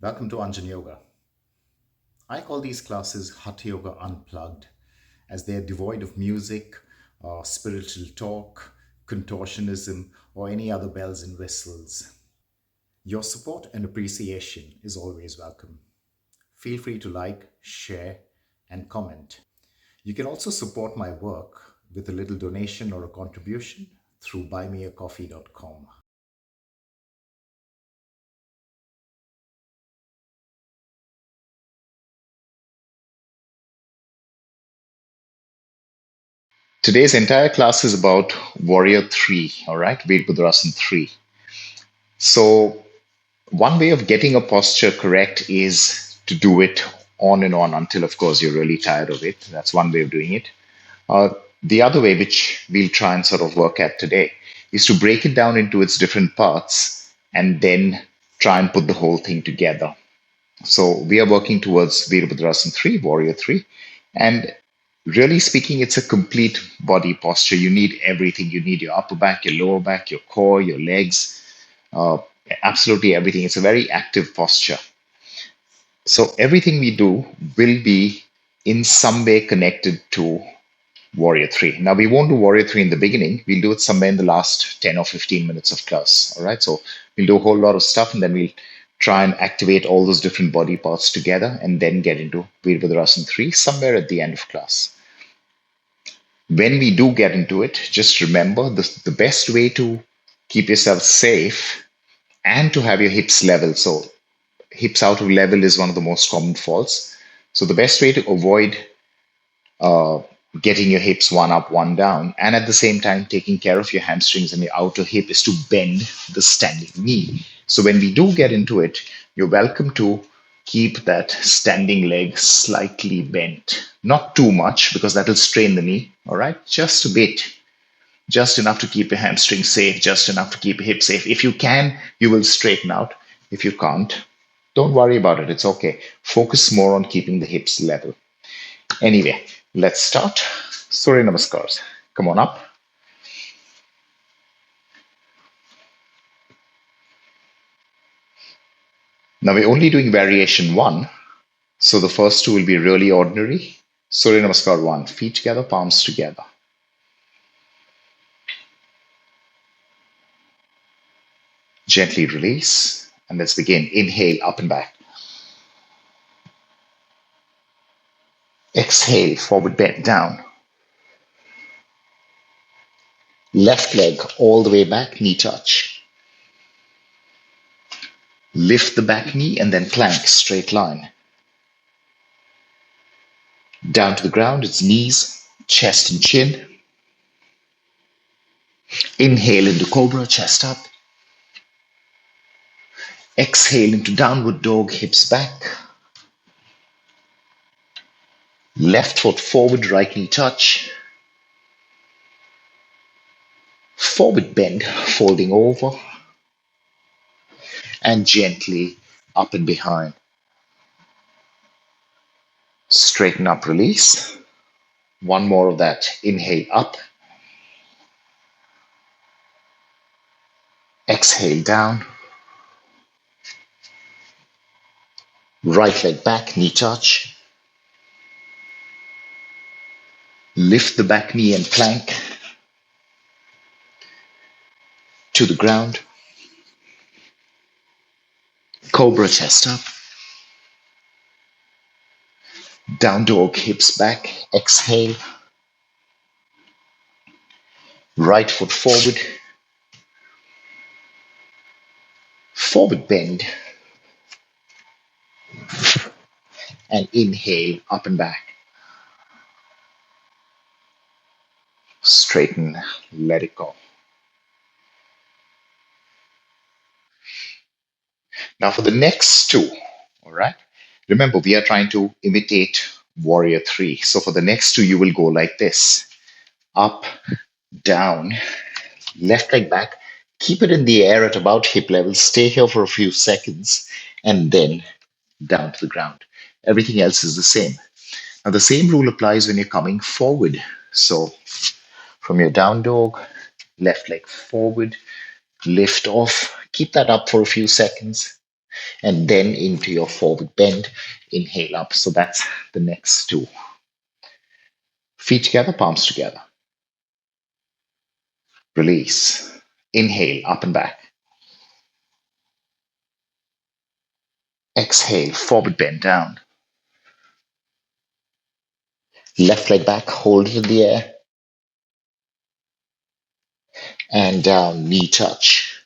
Welcome to Anjan Yoga. I call these classes Hatha Yoga Unplugged as they are devoid of music, spiritual talk, contortionism, or any other bells and whistles. Your support and appreciation is always welcome. Feel free to like, share, and comment. You can also support my work with a little donation or a contribution through buymeacoffee.com. Today's entire class is about Warrior 3, all right, Virbhadrasana 3. So, one way of getting a posture correct is to do it on and on until, of course, you're really tired of it. That's one way of doing it. Uh, the other way, which we'll try and sort of work at today, is to break it down into its different parts and then try and put the whole thing together. So we are working towards Virbhadrasana 3, Warrior 3. And really speaking, it's a complete body posture. You need everything. You need your upper back, your lower back, your core, your legs, uh, absolutely everything. It's a very active posture. So everything we do will be in some way connected to Warrior 3. Now, we won't do Warrior 3 in the beginning. We'll do it somewhere in the last 10 or 15 minutes of class. All right. So we'll do a whole lot of stuff and then we'll try and activate all those different body parts together and then get into Virbhadrasana 3 somewhere at the end of class. When we do get into it, just remember the best way to keep yourself safe and to have your hips level. So hips out of level is one of the most common faults. So the best way to avoid uh, getting your hips one up, one down, and at the same time taking care of your hamstrings and your outer hip is to bend the standing knee. So when we do get into it, you're welcome to keep that standing leg slightly bent. Not too much because that will strain the knee, all right? Just a bit. Just enough to keep your hamstrings safe, just enough to keep your hips safe. If you can, you will straighten out. If you can't, don't worry about it. It's okay. Focus more on keeping the hips level. Anyway, let's start. Surya Namaskars. Come on up. Now we're only doing variation 1. So the first two will be really ordinary. Surya Namaskar 1. Feet together, palms together. Gently release. And let's begin. Inhale, up and back. Exhale, forward bend down. Left leg all the way back, knee touch. Lift the back knee and then plank, straight line. Down to the ground, it's knees, chest and chin. Inhale into cobra, chest up. Exhale into downward dog, hips back. Left foot forward, right knee touch. Forward bend, folding over. And gently up and behind. Straighten up, release. One more of that. Inhale up. Exhale down. Right leg back, knee touch. Lift the back knee and plank to the ground. Cobra, chest up. Down dog, hips back. Exhale. Right foot forward. Forward bend. And inhale, up and back. Straighten, let it go. Now for the next two, all right? Remember, we are trying to imitate Warrior 3. So for the next two, you will go like this. Up, down, left leg back. Keep it in the air at about hip level. Stay here for a few seconds and then down to the ground. Everything else is the same. Now the same rule applies when you're coming forward. So from your down dog, left leg forward, lift off. Keep that up for a few seconds. and then into your forward bend. Inhale up. So that's the next two. Feet together, palms together. Release. Inhale, up and back. Exhale, forward bend down. Left leg back, hold it in the air. And down, knee touch.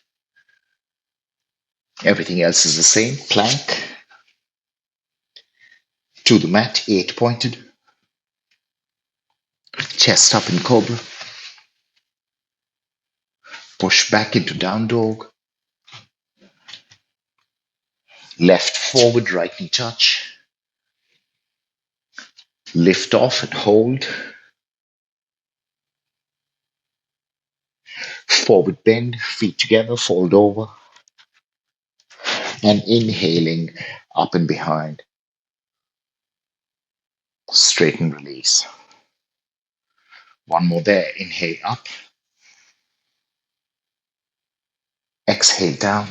Everything else is the same. Plank. To the mat, 8 pointed. Chest up in cobra. Push back into down dog. Left forward, right knee touch. Lift off and hold. Forward bend, feet together, fold over. And inhaling up and behind. Straighten, release. One more there. Inhale up. Exhale down.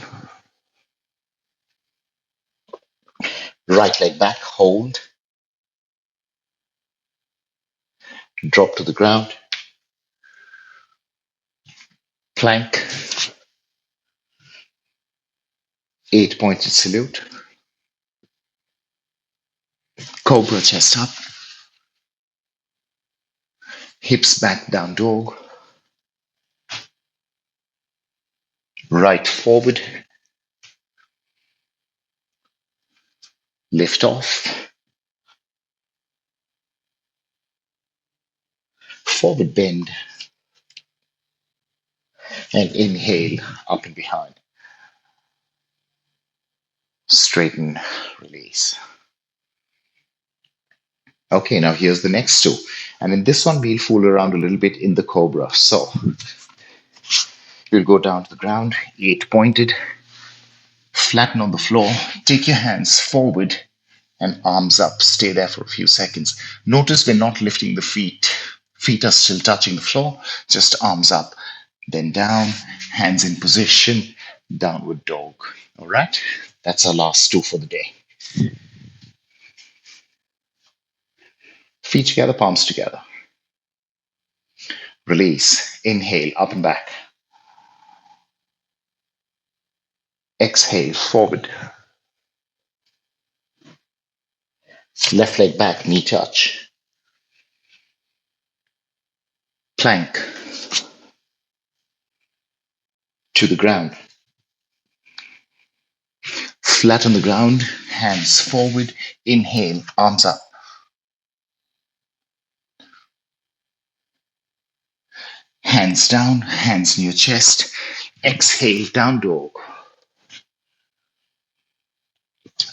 Right leg back, hold. Drop to the ground. Plank. 8 pointed salute. Cobra, chest up. Hips back, down dog. Right forward. Lift off. Forward bend. And inhale up and behind. Straighten, release. Okay, now here's the next two. And in this one, we'll fool around a little bit in the cobra. So you'll go down to the ground, 8 pointed, flatten on the floor, take your hands forward and arms up. Stay there for a few seconds. Notice we're not lifting the feet. Feet are still touching the floor, just arms up. Then down, hands in position, downward dog. All right? That's our last two for the day. Feet together, palms together. Release. Inhale, up and back. Exhale, forward. Left leg back, knee touch. Plank. To the ground. Flat on the ground, hands forward. Inhale, arms up. Hands down, hands near chest. Exhale, down dog.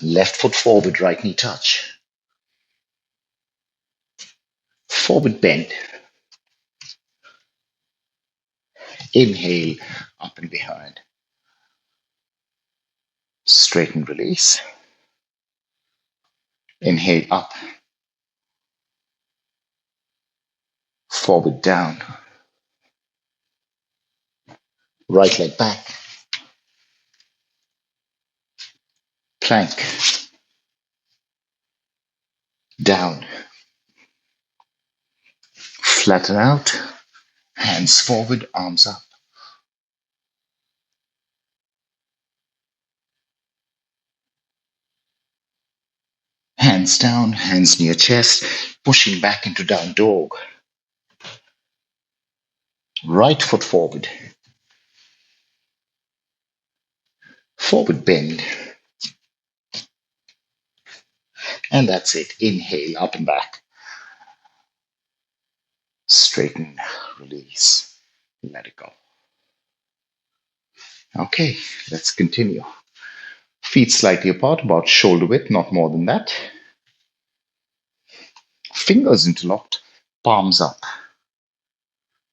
Left foot forward, right knee touch. Forward bend. Inhale, up and behind. Straighten, release. Inhale, up. Forward, down. Right leg back. Plank. Down. Flatten out. Hands forward, arms up. Hands down, hands near chest, pushing back into down dog. Right foot forward. Forward bend. And that's it. Inhale, up and back. Straighten, release, let it go. Okay, let's continue. Feet slightly apart, about shoulder width, not more than that. Fingers interlocked, palms up.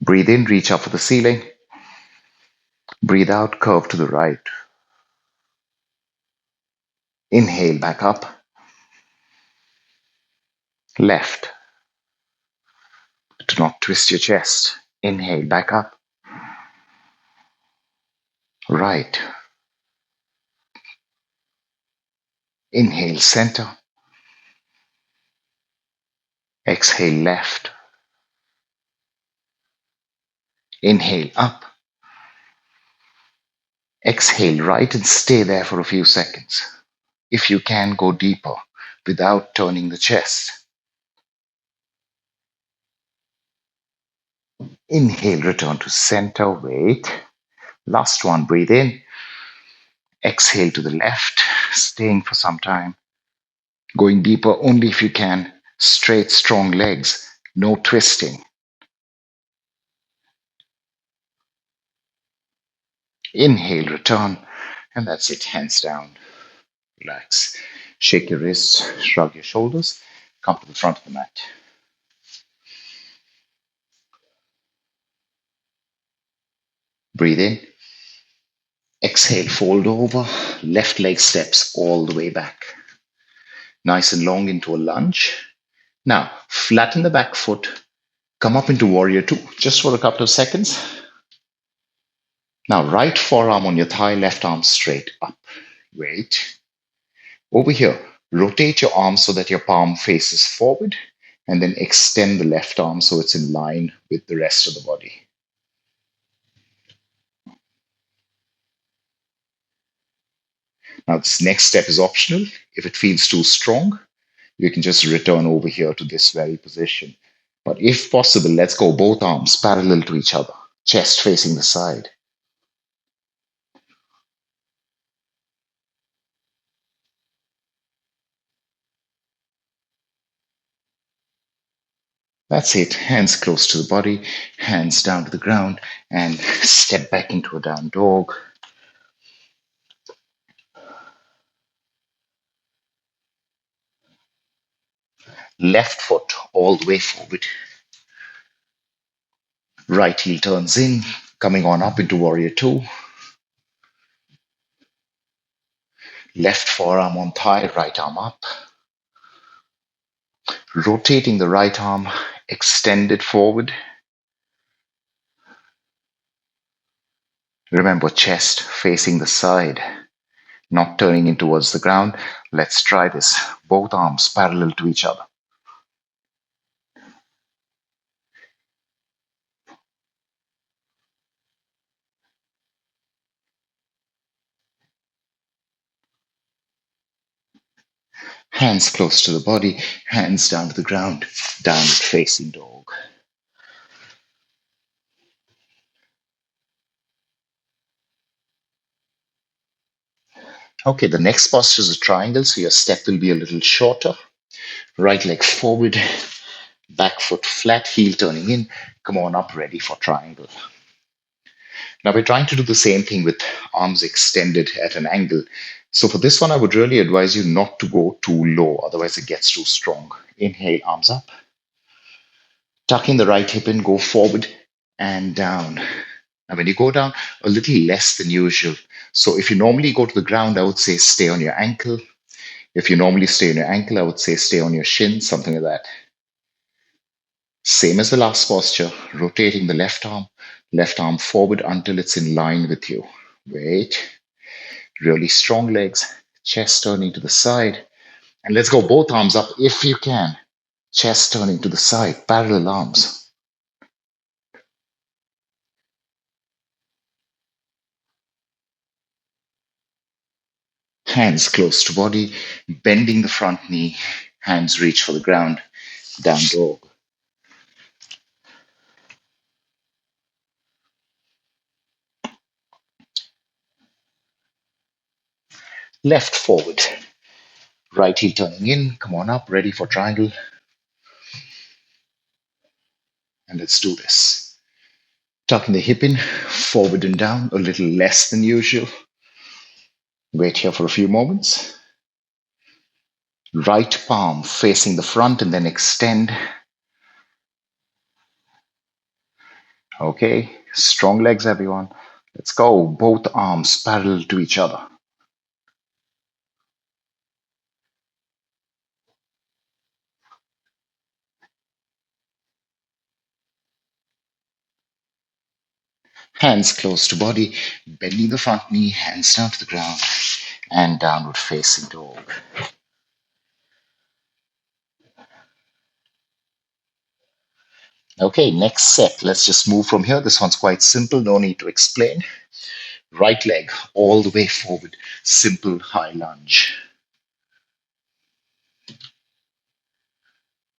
Breathe in, reach up for the ceiling. Breathe out, curve to the right. Inhale, back up. Left. Do not twist your chest. Inhale, back up. Right. Inhale, center. Exhale, left. Inhale, up. Exhale, right, and stay there for a few seconds. If you can, go deeper without turning the chest. Inhale, return to center, wait. Last one, breathe in. Exhale to the left, staying for some time. Going deeper only if you can. Straight, strong legs, no twisting. Inhale, return, and that's it. Hands down, relax. Shake your wrists, shrug your shoulders, come to the front of the mat. Breathe in. Exhale, fold over. Left leg steps all the way back. Nice and long into a lunge. Now, flatten the back foot. Come up into warrior two, just for a couple of seconds. Now, right forearm on your thigh, left arm straight up. Wait. Over here, rotate your arm so that your palm faces forward, and then extend the left arm so it's in line with the rest of the body. Now, this next step is optional. If it feels too strong, you can just return over here to this very position. But if possible, let's go both arms parallel to each other, chest facing the side. That's it. Hands close to the body, hands down to the ground, and step back into a down dog. Left foot all the way forward. Right heel turns in, coming on up into warrior two. Left forearm on thigh, right arm up. Rotating the right arm, extend it forward. Remember, chest facing the side, not turning in towards the ground. Let's try this. Both arms parallel to each other. Hands close to the body, hands down to the ground, downward facing dog. Okay, the next posture is a triangle, so your step will be a little shorter. Right leg forward, back foot flat, heel turning in. Come on up, ready for triangle. Now we're trying to do the same thing with arms extended at an angle. So for this one, I would really advise you not to go too low, otherwise it gets too strong. Inhale, arms up. Tuck in the right hip in, go forward and down. Now when you go down, a little less than usual. So if you normally go to the ground, I would say stay on your ankle. If you normally stay on your ankle, I would say stay on your shin, something like that. Same as the last posture, rotating the left arm forward until it's in line with you. Wait. Really strong legs, chest turning to the side. And let's go both arms up if you can. Chest turning to the side, parallel arms. Hands close to body, bending the front knee, hands reach for the ground, down dog. Left forward, right heel turning in, come on up, ready for triangle. And let's do this. Tucking the hip in, forward and down, a little less than usual. Wait here for a few moments. Right palm facing the front and then extend. Okay, strong legs, everyone. Let's go. Both arms parallel to each other. Hands close to body, bending the front knee, hands down to the ground. and downward facing dog. Okay, next set. Let's just move from here. This one's quite simple, no need to explain. Right leg all the way forward, simple high lunge.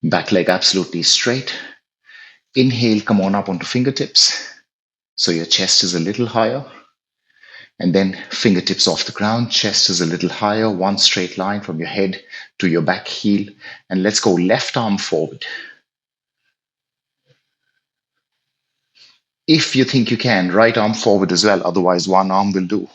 Back leg absolutely straight. Inhale, come on up onto fingertips. So your chest is a little higher. And then fingertips off the ground, chest is a little higher, one straight line from your head to your back heel. And let's go left arm forward. If you think you can, right arm forward as well. Otherwise, one arm will do.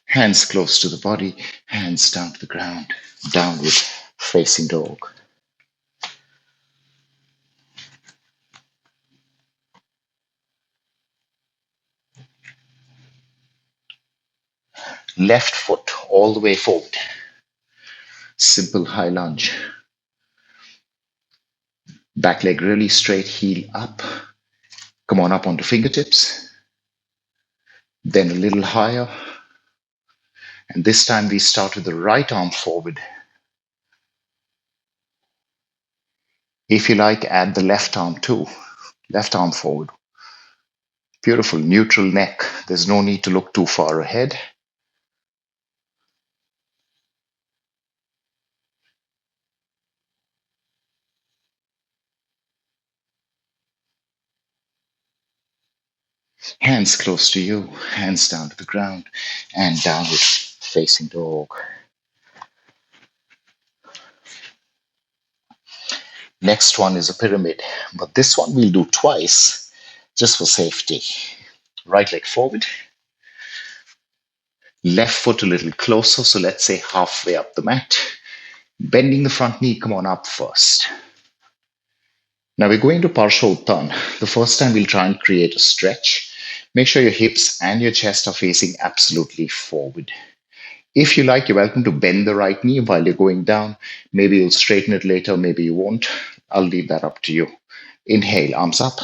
Hands close to the body, hands down to the ground, downward facing dog. Left foot all the way forward. Simple high lunge. Back leg really straight, heel up. Come on up onto fingertips. Then a little higher. And this time we start with the right arm forward. If you like, add the left arm too. Left arm forward. Beautiful, neutral neck. There's no need to look too far ahead. Hands close to you, hands down to the ground, and downward facing dog. Next one is a pyramid, but this one we'll do twice just for safety. Right leg forward, left foot a little closer, so let's say halfway up the mat. Bending the front knee, come on up first. Now we're going to Parshottan. The first time we'll try and create a stretch. Make sure your hips and your chest are facing absolutely forward. If you like, you're welcome to bend the right knee while you're going down. Maybe you'll straighten it later, maybe you won't. I'll leave that up to you. Inhale, arms up.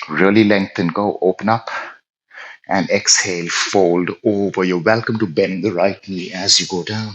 Really lengthen, go, open up. And exhale, fold over. You're welcome to bend the right knee as you go down.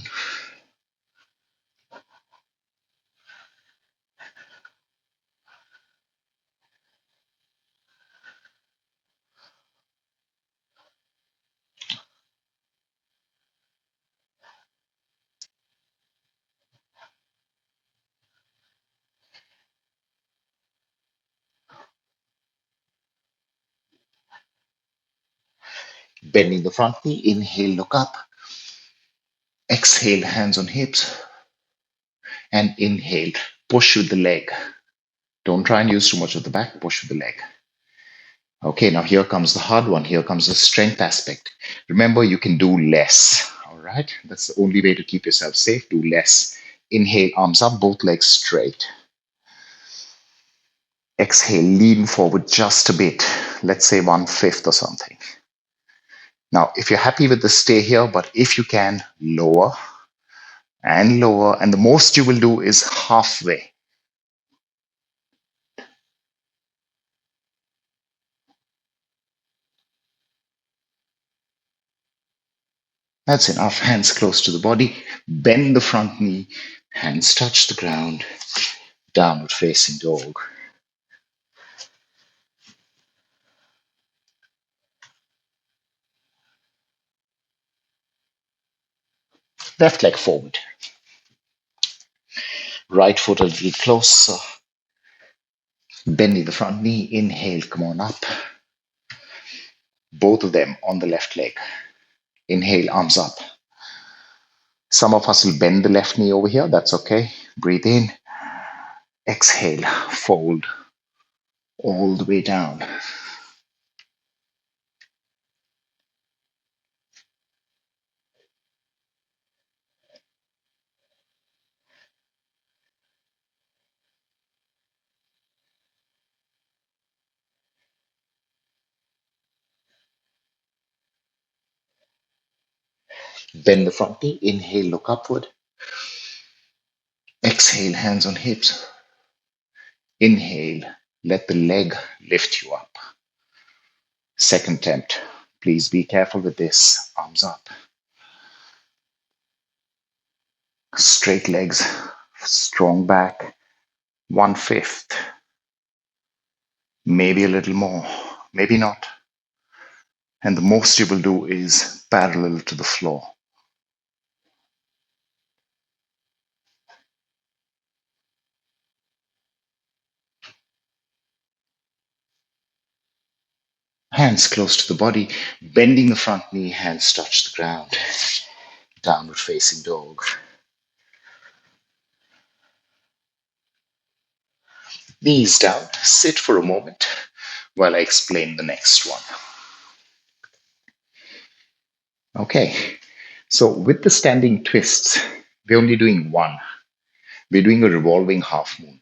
Bending the front knee, inhale, look up. Exhale, hands on hips. And inhale, push with the leg. Don't try and use too much of the back, push with the leg. Okay, now here comes the hard one. Here comes the strength aspect. Remember, you can do less. All right, that's the only way to keep yourself safe. Do less. Inhale, arms up, both legs straight. Exhale, lean forward just a bit. Let's say 1/5 or something. Now, if you're happy with the stay here, but if you can, lower and lower. And the most you will do is halfway. That's enough. Hands close to the body. Bend the front knee. Hands touch the ground. Downward facing dog. Left leg forward. Right foot a little closer. Bending the front knee. Inhale, come on up. Both of them on the left leg. Inhale, arms up. Some of us will bend the left knee over here. That's okay. Breathe in. Exhale, fold all the way down. Bend the front knee. Inhale, look upward. Exhale, hands on hips. Inhale, let the leg lift you up. Second attempt. Please be careful with this. Arms up. Straight legs, strong back. 1/5. Maybe a little more, maybe not. And the most you will do is parallel to the floor. Hands close to the body, bending the front knee, hands touch the ground. Downward facing dog. Knees down, sit for a moment while I explain the next one. Okay, so with the standing twists, we're only doing one. We're doing a revolving half moon,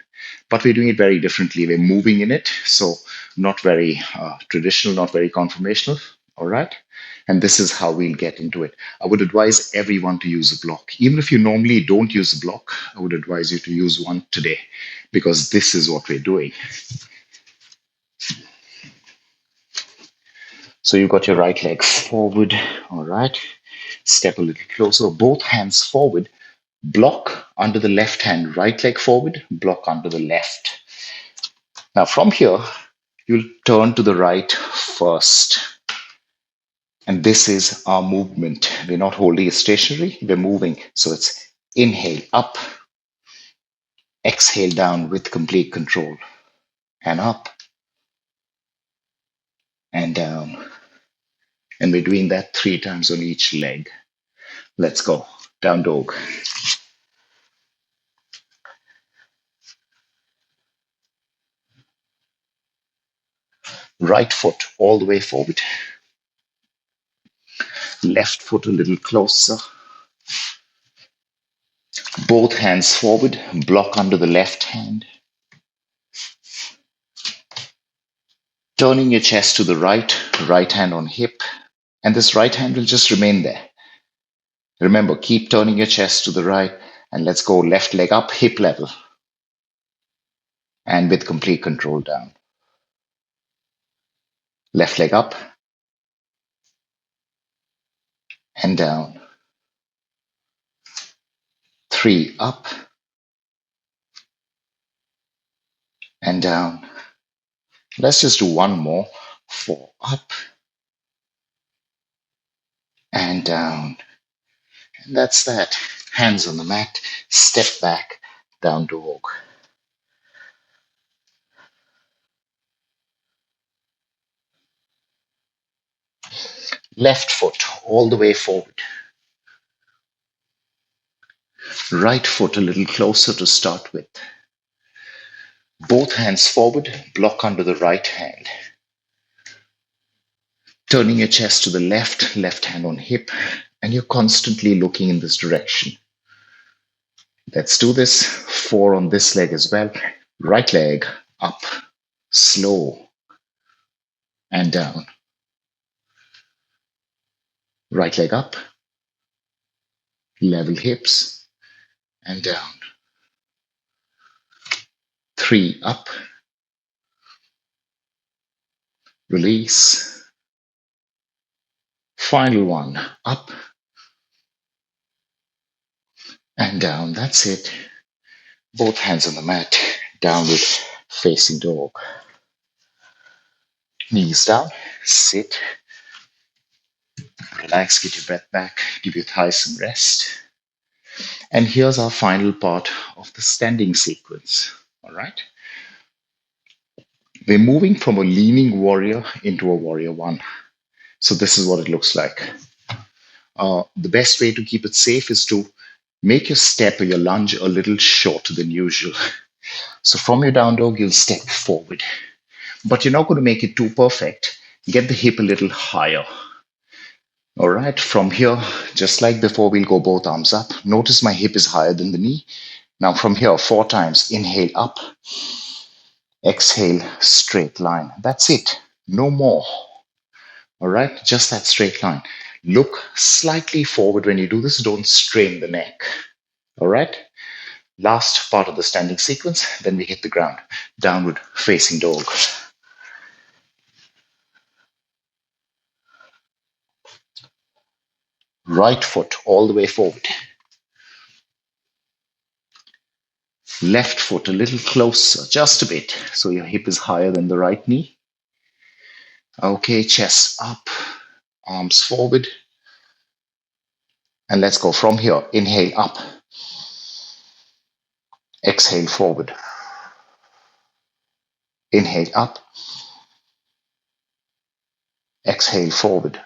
but we're doing it very differently. We're moving in it, so not very traditional, not very conformational. All right. And this is how we'll get into it. I would advise everyone to use a block. Even if you normally don't use a block, I would advise you to use one today because this is what we're doing. So you've got your right leg forward. All right. Step a little closer. Both hands forward. Block under the left hand. Right leg forward. Block under the left. Now from here, you'll turn to the right first. And this is our movement. We're not holding it stationary, we're moving. So it's inhale up, exhale down with complete control. And up and down. And we're doing that 3 times on each leg. Let's go. Down dog. Right foot all the way forward. Left foot a little closer. Both hands forward. Block under the left hand. Turning your chest to the right hand on hip. And this right hand will just remain there. Remember, keep turning your chest to the right. And let's go left leg up, hip level. And with complete control down. Left leg up and down. 3 up and down. Let's just do one more. 4 up and down. And that's that. Hands on the mat. Step back. Down dog. Left foot all the way forward. Right foot a little closer to start with. Both hands forward. Block under the right hand. Turning your chest to the left hand on hip. And you're constantly looking in this direction. Let's do this. 4 on this leg as well. Right leg up, slow, and down. Right leg up, level hips, and down. 3 up, release. Final one, up and down. That's it. Both hands on the mat, downward facing dog. Knees down, sit, relax, get your breath back, give your thighs some rest. And here's our final part of the standing sequence. All right. We're moving from a leaning warrior into a warrior 1. So this is what it looks like. The best way to keep it safe is to make your step or your lunge a little shorter than usual. So from your down dog, you'll step forward. But you're not going to make it too perfect. Get the hip a little higher. All right, from here, just like before, we'll go both arms up. Notice my hip is higher than the knee. Now from here, 4 times. Inhale up. Exhale, straight line. That's it. No more. All right, just that straight line. Look slightly forward when you do this. Don't strain the neck. All right. Last part of the standing sequence, then we hit the ground. Downward facing dog. Right foot all the way forward. Left foot a little closer, just a bit, so your hip is higher than the right knee. Okay, chest up, arms forward. And let's go from here. Inhale up. Exhale forward. Inhale up. Exhale forward.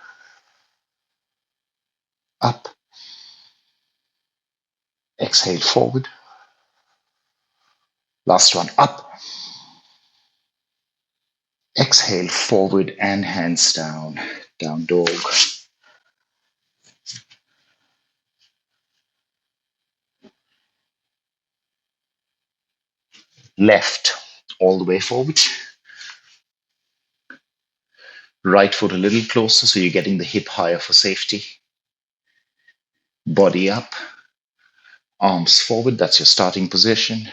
Up. Exhale forward. Last one. Up. Exhale forward and hands down. Down dog. Left all the way forward. Right foot a little closer so you're getting the hip higher for safety. Body up. Arms forward. That's your starting position.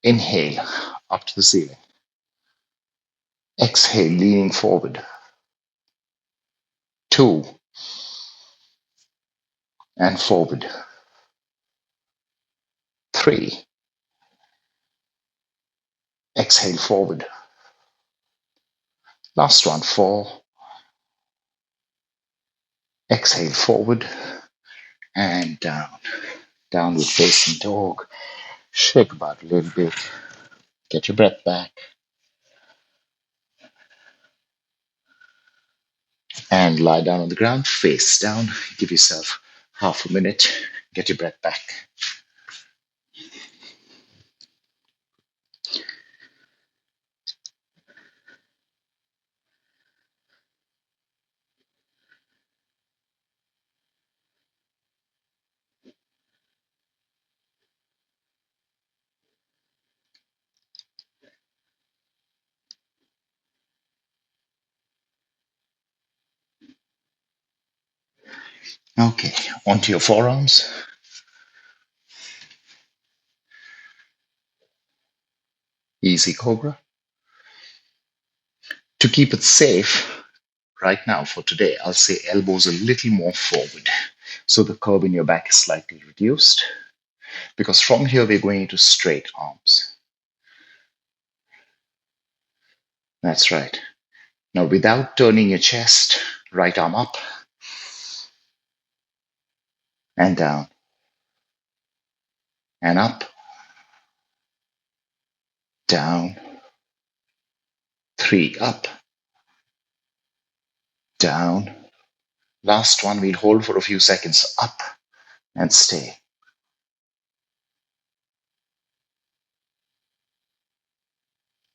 Inhale up to the ceiling. Exhale, leaning forward. 2. And forward. 3. Exhale forward. Last one. 4. Exhale forward and down. Downward facing dog. Shake about a little bit. Get your breath back. And lie down on the ground, face down. Give yourself half a minute. Get your breath back. Okay, onto your forearms. Easy cobra. To keep it safe, right now for today, I'll say elbows a little more forward. So the curve in your back is slightly reduced. Because from here, we're going into straight arms. That's right. Now, without turning your chest, right arm up and down and up, down, 3, up, down. Last one, we'll hold for a few seconds, up and stay.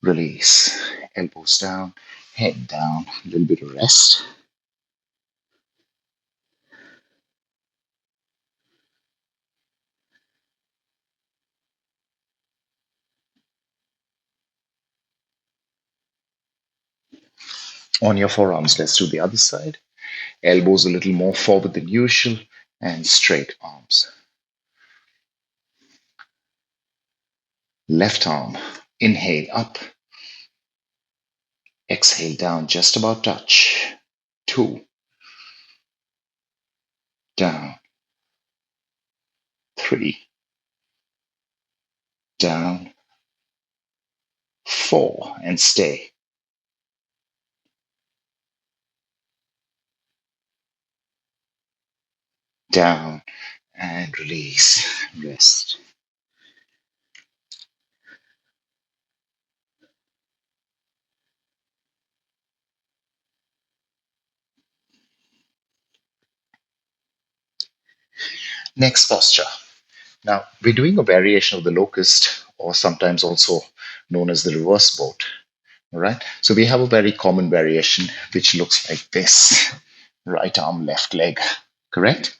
Release, elbows down, head down, a little bit of rest. On your forearms, let's do the other side. Elbows a little more forward than usual and straight arms. Left arm, inhale up, exhale down, just about touch. 2, down, 3, down, 4, and stay. Down and release, rest. Next posture. Now, we're doing a variation of the locust, or sometimes also known as the reverse boat. All right. So we have a very common variation which looks like this: right arm, left leg. Correct?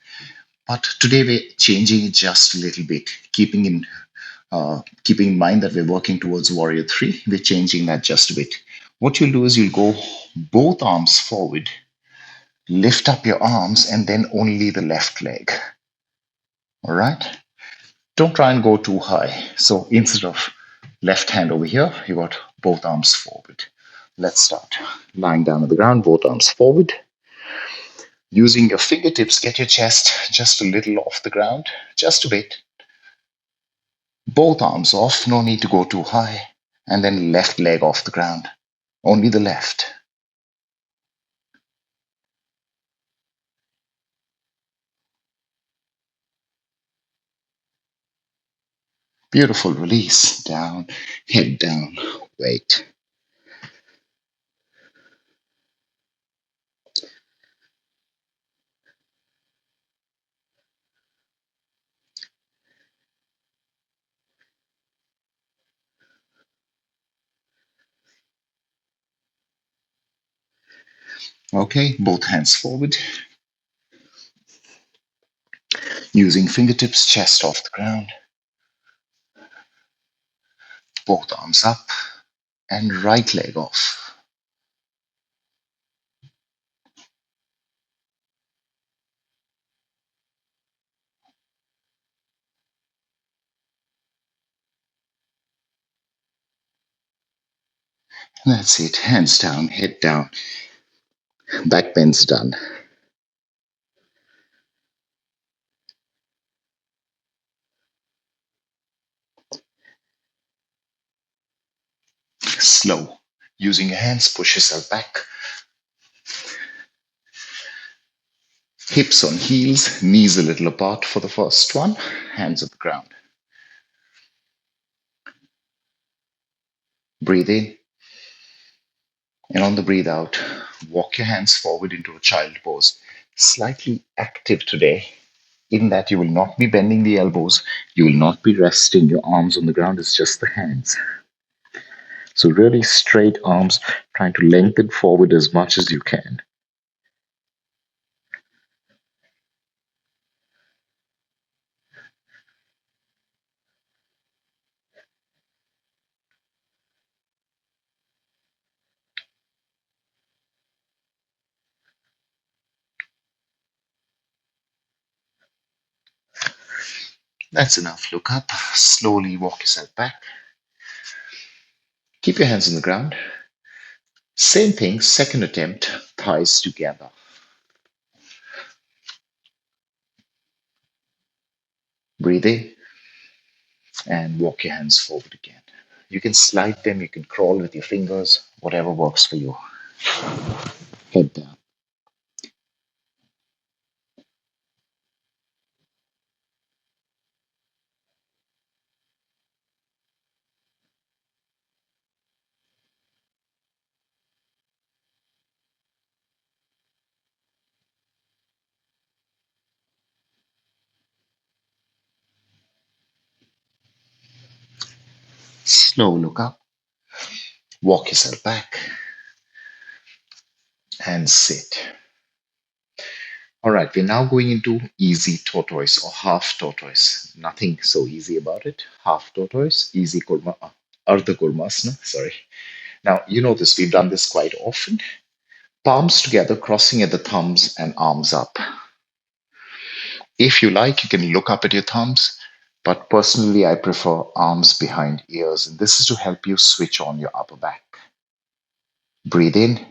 But today we're changing it just a little bit, keeping in mind that we're working towards Warrior 3. We're changing that just a bit. What you'll do is you'll go both arms forward, lift up your arms, and then only the left leg. All right. Don't try and go too high. So instead of left hand over here, you got both arms forward. Let's start. Lying down on the ground, both arms forward. Using your fingertips, get your chest just a little off the ground, just a bit. Both arms off, no need to go too high. And then left leg off the ground. Only the left. Beautiful release. Down, head down, wait. Okay, both hands forward. Using fingertips, chest off the ground. Both arms up and right leg off. That's it. Hands down, head down. Back bend's done. Slow. Using your hands, push yourself back. Hips on heels, knees a little apart for the first one. Hands at the ground. Breathe in. And on the breathe out, walk your hands forward into a child pose. Slightly active today, in that you will not be bending the elbows, you will not be resting your arms on the ground, it's just the hands. So really straight arms, trying to lengthen forward as much as you can. That's enough. Look up, slowly walk yourself back. Keep your hands on the ground. Same thing, second attempt, thighs together. Breathe in and walk your hands forward again. You can slide them, you can crawl with your fingers, whatever works for you. Head down. Slow look up. Walk yourself back and sit. All right, we're now going into easy tortoise or half tortoise. Nothing so easy about it. Half tortoise, easy kurma, ardha kurmasana, sorry. Now, you know this, we've done this quite often. Palms together, crossing at the thumbs and arms up. If you like, you can look up at your thumbs, but personally, I prefer arms behind ears, and this is to help you switch on your upper back. Breathe in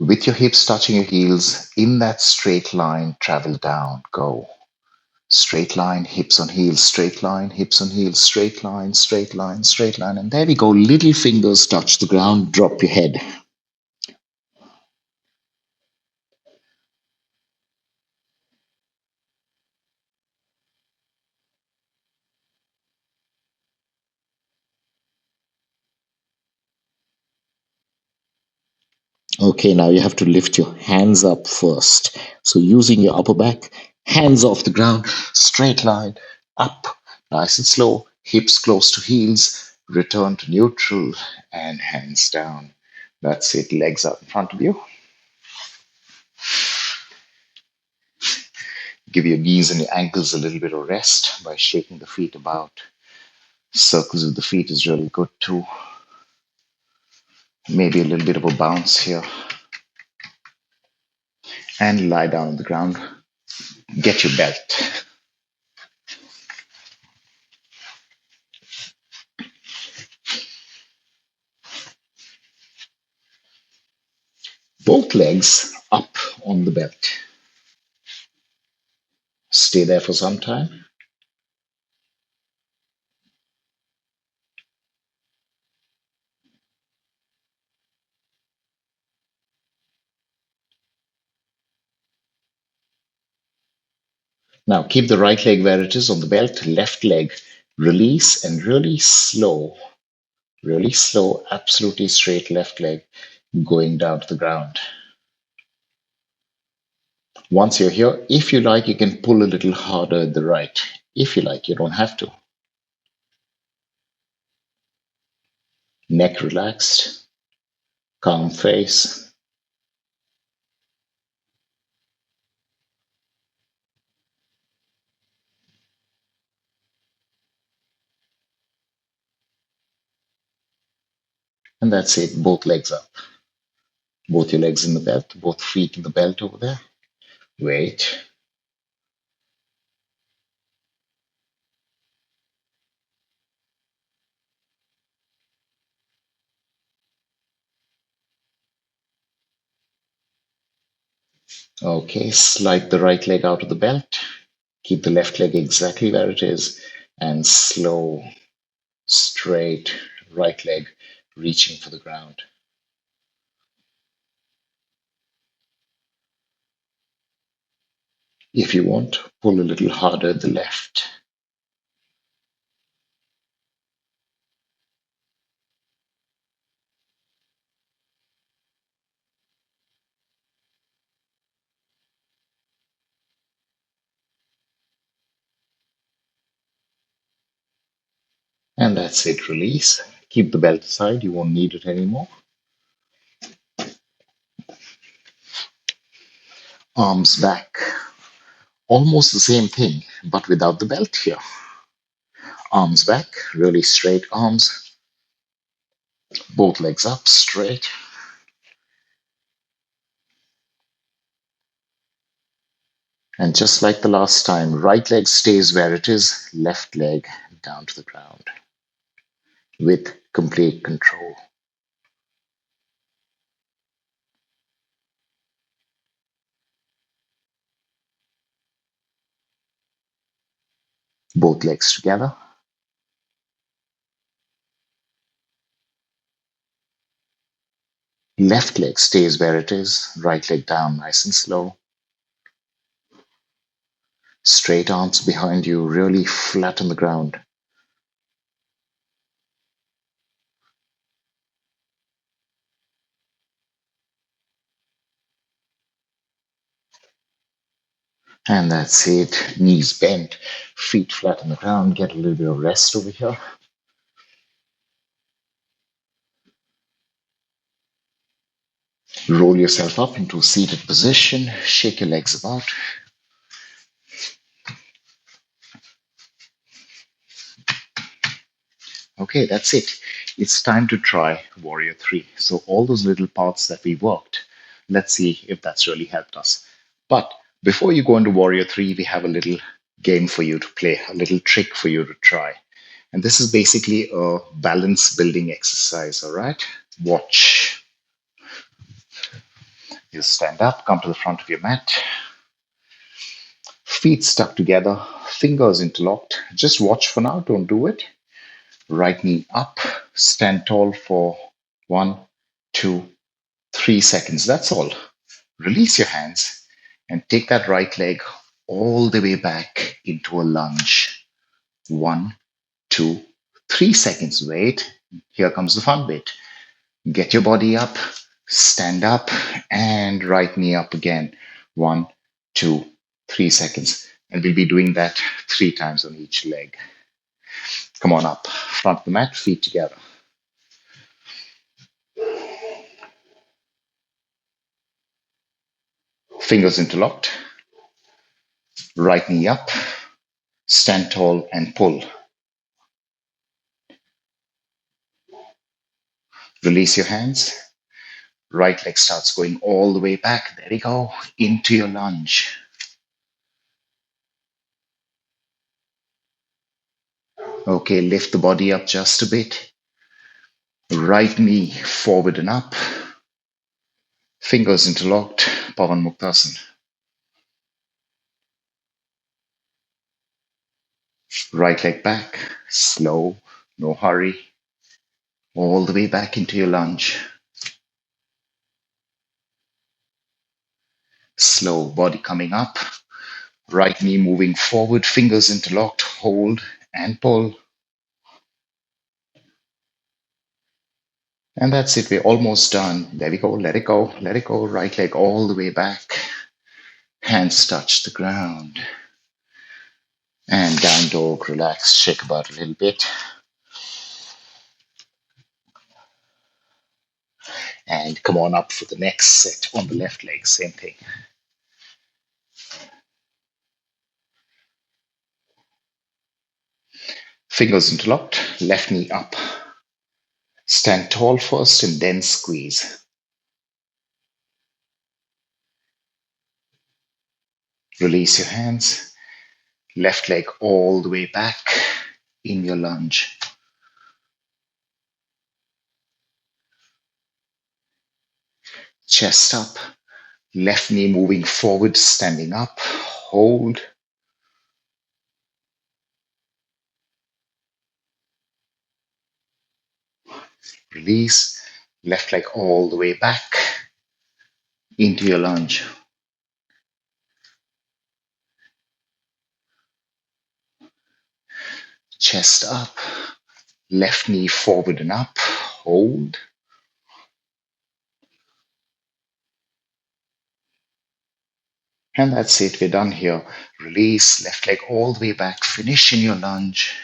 with your hips touching your heels in that straight line, travel down, go. Straight line, hips on heels, straight line, hips on heels, straight line, straight line, straight line. And there we go. Little fingers touch the ground, drop your head. Okay, now you have to lift your hands up first. So using your upper back, hands off the ground, straight line, up, nice and slow, hips close to heels, return to neutral, and hands down. That's it, legs out in front of you. Give your knees and your ankles a little bit of rest by shaking the feet about. Circles with the feet is really good too. Maybe a little bit of a bounce here. And lie down on the ground. Get your belt. Both legs up on the belt. Stay there for some time. Now keep the right leg where it is on the belt, left leg release and really slow, absolutely straight left leg going down to the ground. Once you're here, if you like, you can pull a little harder at the right. If you like, you don't have to. Neck relaxed, calm face. And that's it, both legs up. Both your legs in the belt, both feet in the belt over there. Wait. Okay, slide the right leg out of the belt. Keep the left leg exactly where it is. And slow, straight right leg reaching for the ground. If you want, pull a little harder at the left. And that's it, release. Keep the belt aside, you won't need it anymore. Arms back. Almost the same thing, but without the belt here. Arms back, really straight arms. Both legs up, straight. And just like the last time, right leg stays where it is, left leg down to the ground with complete control. Both legs together. Left leg stays where it is, right leg down nice and slow. Straight arms behind you, really flat on the ground. And that's it. Knees bent, feet flat on the ground. Get a little bit of rest over here. Roll yourself up into a seated position. Shake your legs about. Okay, that's it. It's time to try Warrior 3. So all those little parts that we worked, let's see if that's really helped us. But before you go into Warrior 3, we have a little game for you to play, a little trick for you to try. And this is basically a balance building exercise, all right? Watch. You stand up, come to the front of your mat, feet stuck together, fingers interlocked. Just watch for now, don't do it. Right knee up, stand tall for 1, 2, 3 seconds. That's all. Release your hands and take that right leg all the way back into a lunge. 1, 2, 3 seconds. Wait, here comes the fun bit. Get your body up, stand up, and right knee up again. 1, 2, 3 seconds. And we'll be doing that 3 times on each leg. Come on up, front of the mat, feet together. Fingers interlocked. Right knee up, stand tall and pull. Release your hands. Right leg starts going all the way back. There you go, into your lunge. Okay, lift the body up just a bit. Right knee forward and up. Fingers interlocked, Pavan Muktasan. Right leg back, slow, no hurry, all the way back into your lunge. Slow, body coming up, right knee moving forward, fingers interlocked, hold and pull. And that's it, we're almost done. There we go, let it go, let it go. Right leg all the way back, hands touch the ground. And down dog, relax, shake about a little bit. And come on up for the next set on the left leg, same thing. Fingers interlocked, left knee up. Stand tall first and then squeeze. Release your hands. Left leg all the way back in your lunge. Chest up. Left knee moving forward, standing up. Hold. Release. Left leg all the way back into your lunge. Chest up. Left knee forward and up. Hold. And that's it. We're done here. Release. Left leg all the way back. Finish in your lunge.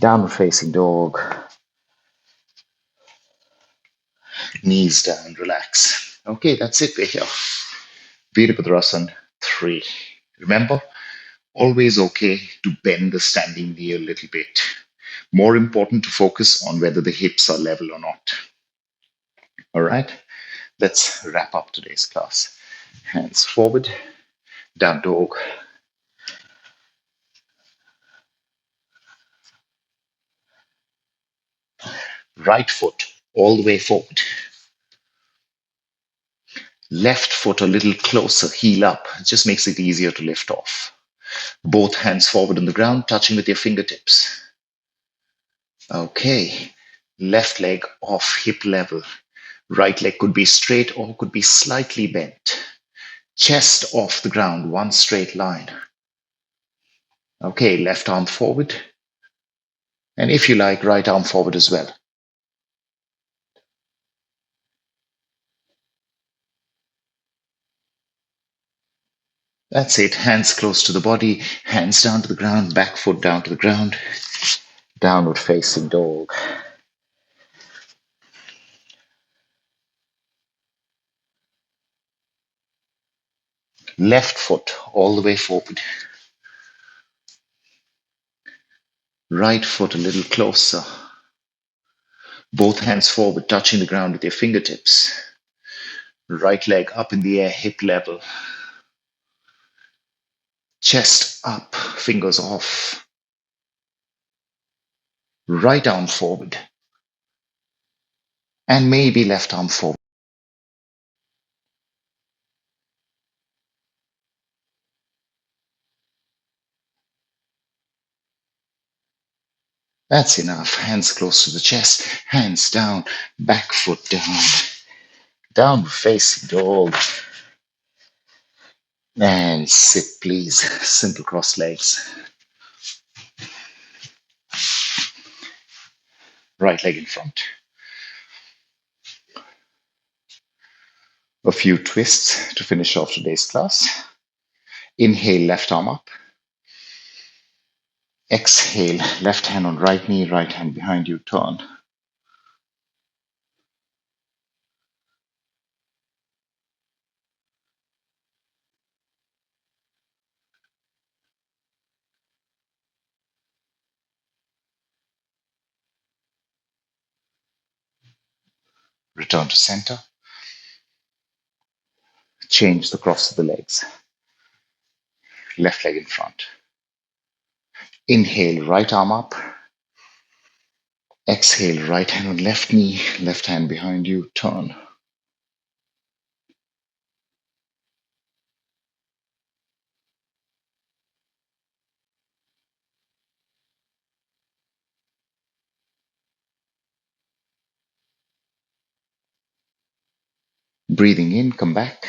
Downward facing dog. Knees down. Relax. Okay, that's it. We're here. Virbhadrasana 3. Remember, always okay to bend the standing knee a little bit. More important to focus on whether the hips are level or not. All right, let's wrap up today's class. Hands forward, down dog. Right foot all the way forward. Left foot a little closer, heel up. It just makes it easier to lift off. Both hands forward on the ground, touching with your fingertips. Okay, left leg off hip level. Right leg could be straight or could be slightly bent. Chest off the ground, one straight line. Okay, left arm forward. And if you like, right arm forward as well. That's it. Hands close to the body, hands down to the ground, back foot down to the ground. Downward facing dog. Left foot all the way forward. Right foot a little closer. Both hands forward, touching the ground with your fingertips. Right leg up in the air, hip level. Chest up, fingers off. Right arm forward. And maybe left arm forward. That's enough. Hands close to the chest, hands down, back foot down. Downward facing dog. And sit, please. Simple cross legs. Right leg in front. A few twists to finish off today's class. Inhale, left arm up. Exhale, left hand on right knee, right hand behind you, turn. Return to center. Change the cross of the legs. Left leg in front. Inhale, right arm up. Exhale, right hand on left knee, left hand behind you, turn. Breathing in, come back.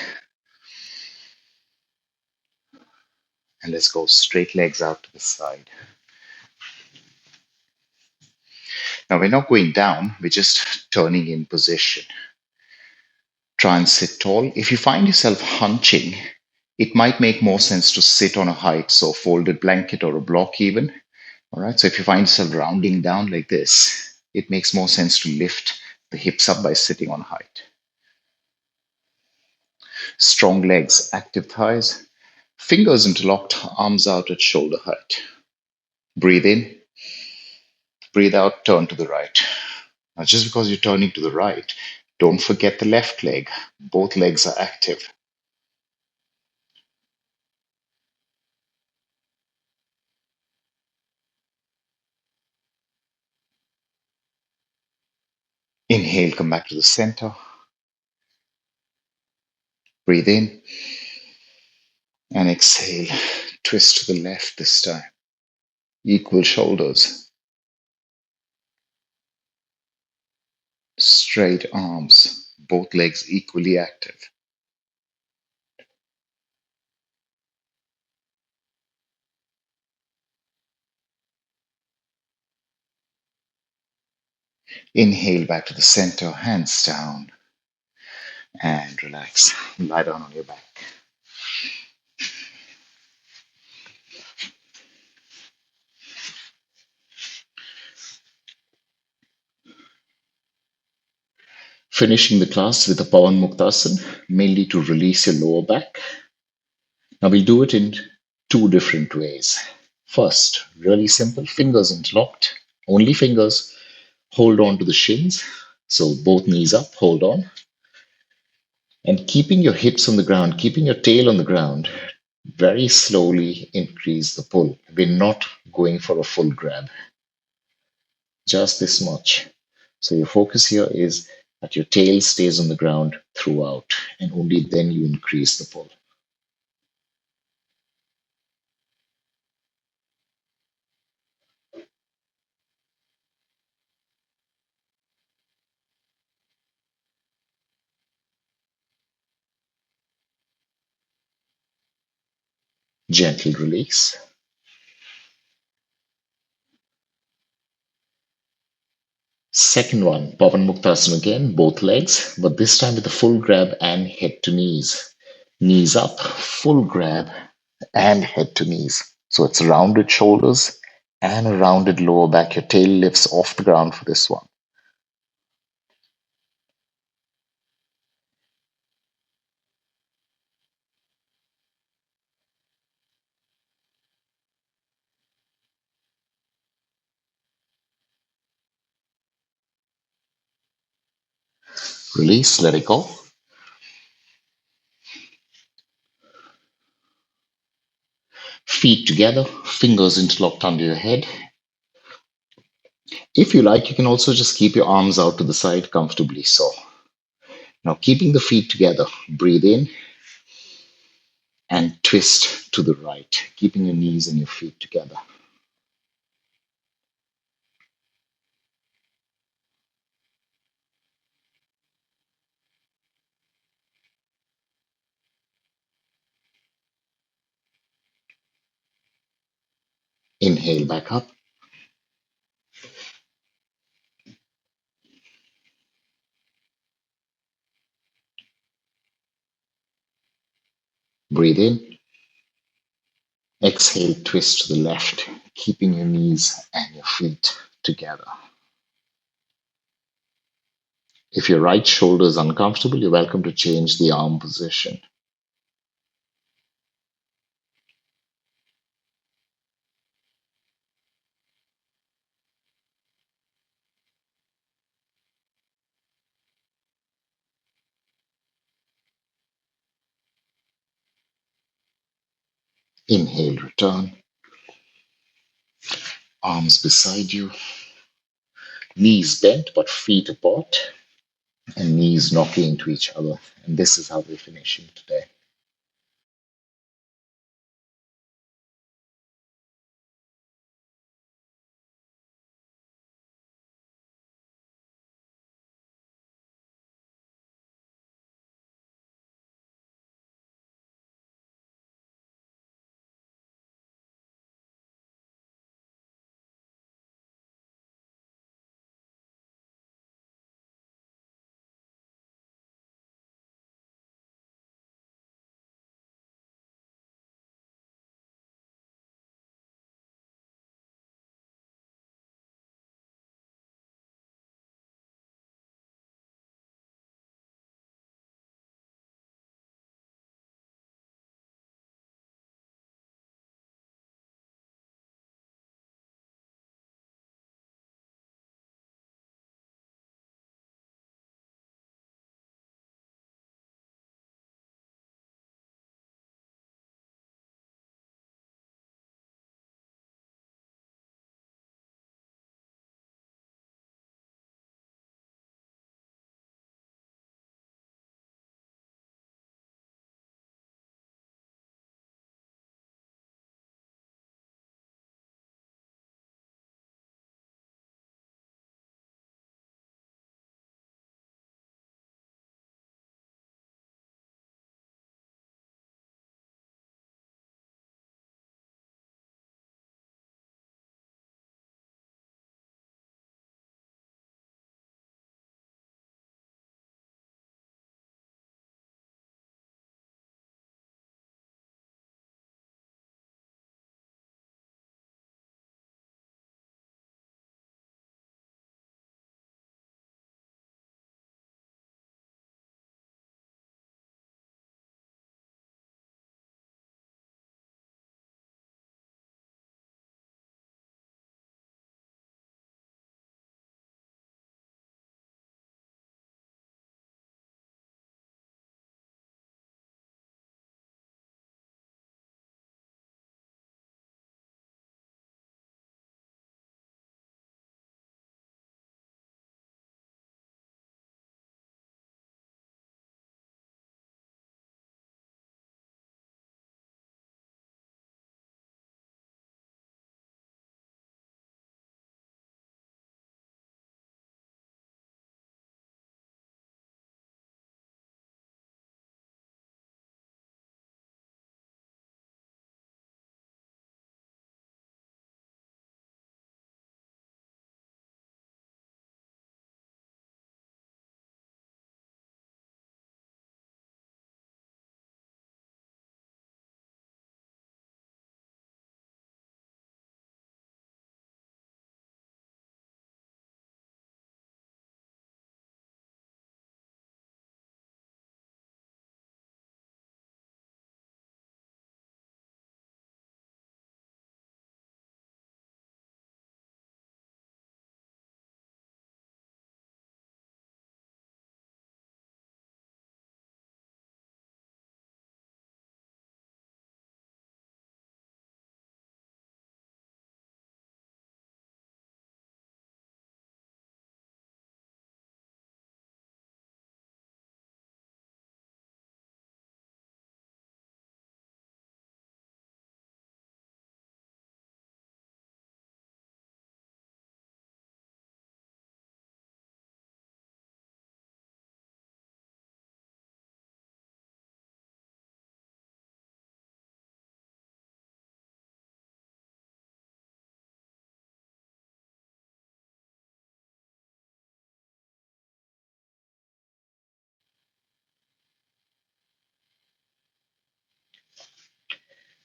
And let's go straight legs out to the side. Now we're not going down, we're just turning in position. Try and sit tall. If you find yourself hunching, it might make more sense to sit on a height, so folded blanket or a block even. All right, so if you find yourself rounding down like this, it makes more sense to lift the hips up by sitting on height. Strong legs, active thighs, fingers interlocked, arms out at shoulder height. Breathe in, breathe out, turn to the right. Now, just because you're turning to the right, don't forget the left leg. Both legs are active. Inhale, come back to the center. Breathe in and exhale. Twist to the left this time. Equal shoulders. Straight arms. Both legs equally active. Inhale back to the center, hands down, and relax. Lie down on your back. Finishing the class with a Pawan Muktasana, mainly to release your lower back. Now we'll do it in two different ways. First, really simple, fingers interlocked, only fingers. Hold on to the shins. So both knees up, hold on. And keeping your hips on the ground, keeping your tail on the ground, very slowly increase the pull. We're not going for a full grab, just this much. So your focus here is that your tail stays on the ground throughout, and only then you increase the pull. Gentle release. Second one, Pavan Muktasana again, both legs, but this time with a full grab and head to knees. Knees up, full grab, and head to knees. So it's rounded shoulders and a rounded lower back. Your tail lifts off the ground for this one. Release, let it go. Feet together, fingers interlocked under your head. If you like, you can also just keep your arms out to the side comfortably so. Now, keeping the feet together, breathe in and twist to the right, keeping your knees and your feet together. Inhale back up. Breathe in. Exhale, twist to the left, keeping your knees and your feet together. If your right shoulder is uncomfortable, you're welcome to change the arm position. Inhale, return. Arms beside you. Knees bent but feet apart, and knees knocking into each other. And this is how we're finishing today.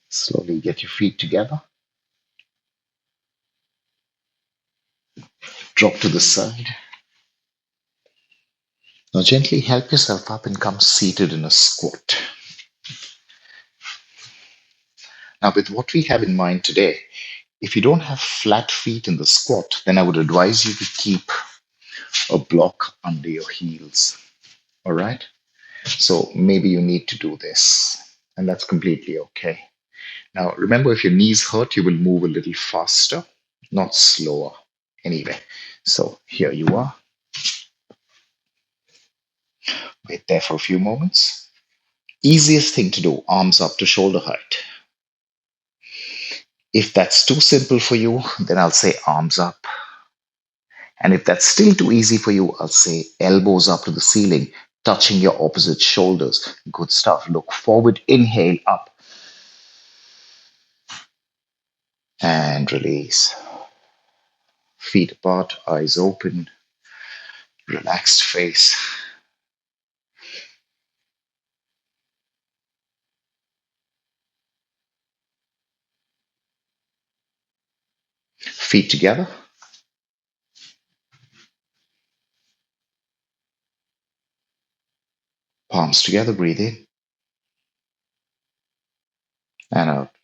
Slowly get your feet together. Drop to the side. Now gently help yourself up and come seated in a squat. Now, with what we have in mind today, if you don't have flat feet in the squat, then I would advise you to keep a block under your heels. All right? So maybe you need to do this, and that's completely okay. Now, remember, if your knees hurt, you will move a little faster, not slower. Anyway, So here you are. Wait there for a few moments. Easiest thing to do, arms up to shoulder height. If that's too simple for you, then I'll say arms up. And if that's still too easy for you, I'll say elbows up to the ceiling, touching your opposite shoulders. Good stuff. Look forward, inhale up, and release. Feet apart, eyes open, relaxed face. Feet together, palms together, breathe in and out.